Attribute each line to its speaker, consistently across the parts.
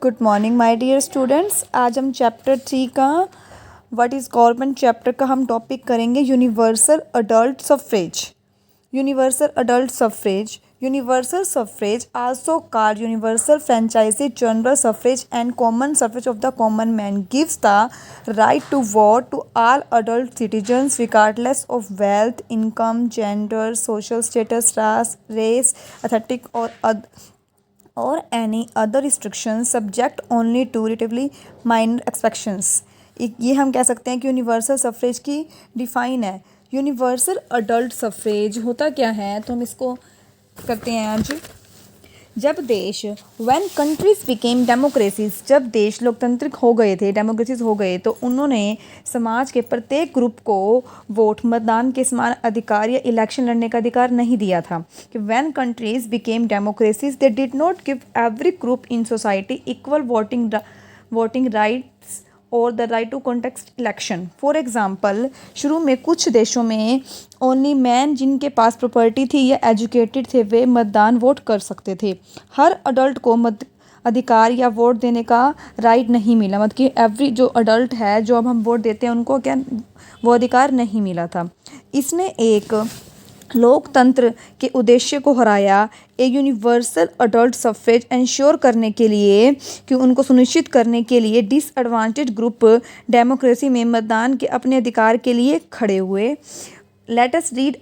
Speaker 1: Good morning my dear students. आज हम chapter 3 का व्हाट इज़ गवर्नमेंट चैप्टर का हम टॉपिक करेंगे universal adult suffrage. Universal suffrage also called universal franchise general suffrage and common suffrage of the common man gives the right to vote to all adult citizens regardless of wealth, income, gender, social status, race, ethnic or any other restrictions subject only to relatively minor exceptions। ये हम कह सकते हैं कि universal suffrage की define है। Universal adult suffrage होता क्या है, तो हम इसको करते हैं आज। जब देश व्हेन कंट्रीज बिकेम डेमोक्रेसीज, जब देश लोकतांत्रिक हो गए थे, डेमोक्रेसीज हो गए, तो उन्होंने समाज के प्रत्येक ग्रुप को वोट, मतदान के समान अधिकार या इलेक्शन लड़ने का अधिकार नहीं दिया था। कि when countries became democracies they did not give every group in society equal voting rights और the right to contest election. For example, शुरू में कुछ देशों में ओनली मैन जिनके पास प्रॉपर्टी थी या एजुकेटेड थे वे मतदान वोट कर सकते थे। हर अडल्ट को अधिकार या वोट देने का राइट नहीं मिला। मतलब कि एवरी जो अडल्ट है, जो अब हम वोट देते हैं, उनको क्या वो अधिकार नहीं मिला था। इसने एक लोकतंत्र के उद्देश्य को हराया। A universal adult suffrage ensure करने के लिए कि उनको सुनिश्चित करने के लिए डिसएडवांटेज ग्रुप डेमोक्रेसी में मतदान के अपने अधिकार के लिए खड़े हुए। Let us read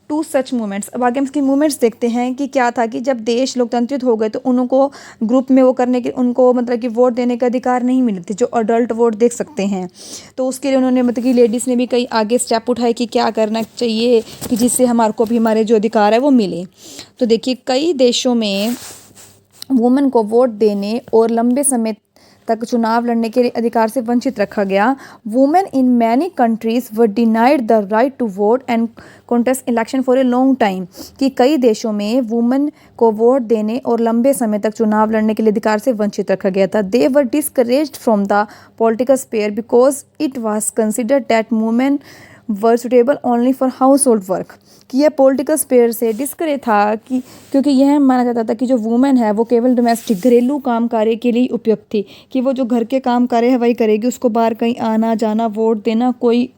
Speaker 1: two such movements. अब आगे हम इसकी मूवमेंट्स देखते हैं कि क्या था कि जब देश लोकतांत्रिक हो गए तो उनको ग्रुप में वो करने के उनको मतलब कि वोट देने का अधिकार नहीं मिले थे, जो अडल्ट वोट दे सकते हैं। तो उसके लिए उन्होंने मतलब कि लेडीज़ ने भी कई आगे स्टेप उठाए कि क्या करना चाहिए कि जिससे हमारे को भी हमारे जो अधिकार है वो मिले। तो देखिए, कई देशों में वुमेन को वोट देने और लंबे समय तक चुनाव लड़ने के अधिकार से वंचित रखा गया। Women in many countries were denied the right to vote and contest election for a long time. कि कई देशों में वुमेन को वोट देने और लंबे समय तक चुनाव लड़ने के लिए अधिकार से वंचित रखा गया था। They were discouraged from the political sphere because it was considered that women were suitable only for household work. कि यह पॉलिटिकल स्फीयर से डिस्करेज था कि क्योंकि यह माना जाता था कि जो वुमेन है वो केवल डोमेस्टिक घरेलू काम कार्य के लिए उपयुक्त थी, कि वो जो घर के काम कार्य है वही करेगी, उसको बाहर कहीं आना जाना, वोट देना, कोई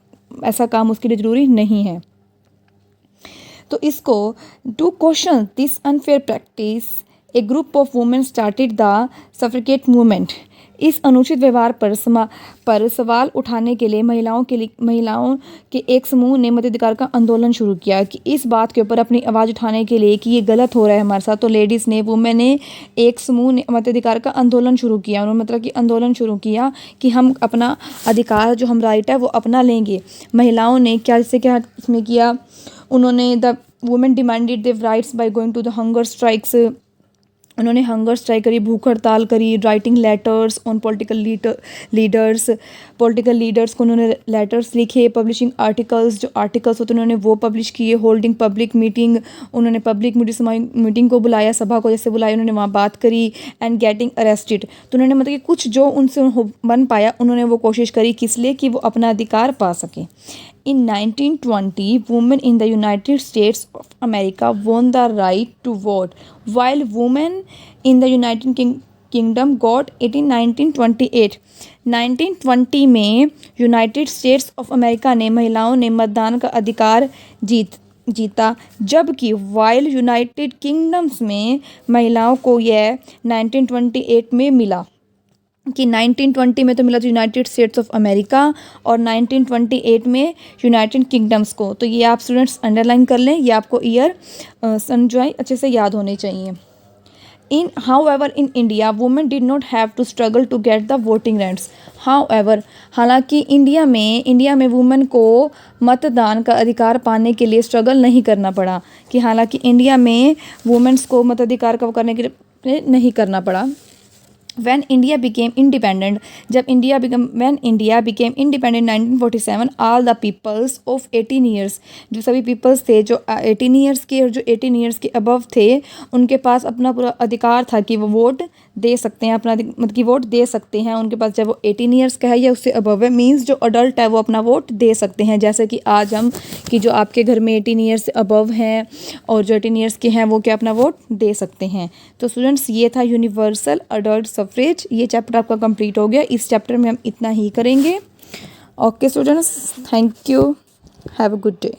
Speaker 1: ऐसा काम उसके लिए ज़रूरी नहीं है। तो इसको to question this unfair practice a group of women started the suffragette movement. इस अनुचित व्यवहार पर सवाल उठाने के लिए महिलाओं के एक समूह ने मताधिकार का आंदोलन शुरू किया। कि इस बात के ऊपर अपनी आवाज़ उठाने के लिए कि ये गलत हो रहा है हमारे साथ, तो लेडीज़ ने वुमेन ने एक समूह ने मताधिकार का आंदोलन शुरू किया। उन्होंने मतलब कि आंदोलन शुरू किया कि हम अपना अधिकार जो हम राइट है वो अपना लेंगे। महिलाओं ने क्या इसमें किया, उन्होंने the women demanded their rights by going to the hunger strikes. उन्होंने हंगर स्ट्राइक करी, भूख हड़ताल करी, writing letters on political leaders को उन्होंने लेटर्स लिखे, पब्लिशिंग आर्टिकल्स, जो आर्टिकल्स होते उन्होंने वो पब्लिश किए, होल्डिंग पब्लिक मीटिंग, उन्होंने पब्लिक मीटिंग को बुलाया, सभा को जैसे बुलाया, उन्होंने वहाँ बात करी, एंड गेटिंग अरेस्टेड। तो उन्होंने मतलब कि कुछ जो उनसे बन पाया उन्होंने वो कोशिश करी, किस लिए कि वो अपना अधिकार पा सकें। In 1920, women in the United States of America won the right to vote, while women in the United Kingdom got it in 1928. 1920 में यूनाइटेड स्टेट्स ऑफ अमेरिका ने महिलाओं ने मतदान का अधिकार जीता, जबकि वाइल यूनाइटेड किंगडम्स में महिलाओं को यह 1928 में मिला। कि 1920 में तो मिला था यूनाइटेड स्टेट्स ऑफ अमेरिका और 1928 में यूनाइटेड किंगडम्स को। तो ये आप स्टूडेंट्स अंडरलाइन कर लें, ये आपको ईयर जो है अच्छे से याद होने चाहिए। However, in India, women did not have to struggle to get the voting rights. However, हालांकि इंडिया में वुमेन को मतदान का अधिकार पाने के लिए स्ट्रगल नहीं करना पड़ा। कि हालांकि इंडिया में वुमेन्स को मताधिकार का करने के लिए नहीं करना पड़ा। When India became independent, when India became independent in 1947, all the peoples of 18 years, जो सभी peoples थे जो 18 years के और जो 18 years के above थे, उनके पास अपना पूरा अधिकार था कि वो वोट दे सकते हैं, अपना मतलब कि वोट दे सकते हैं। उनके पास जब वो 18 years का है या उससे above है, मीन्स जो अडल्ट है वो अपना वोट दे सकते हैं। जैसे कि आज हम कि जो आपके घर में 18 years से above हैं और जो 18 years के हैं वो क्या अपना वोट दे सकते हैं। तो स्टूडेंट्स, ये था यूनिवर्सल अडल्ट सफरेज। ये चैप्टर आपका कंप्लीट हो गया। इस चैप्टर में हम इतना ही करेंगे। Okay students, thank you, have a good day.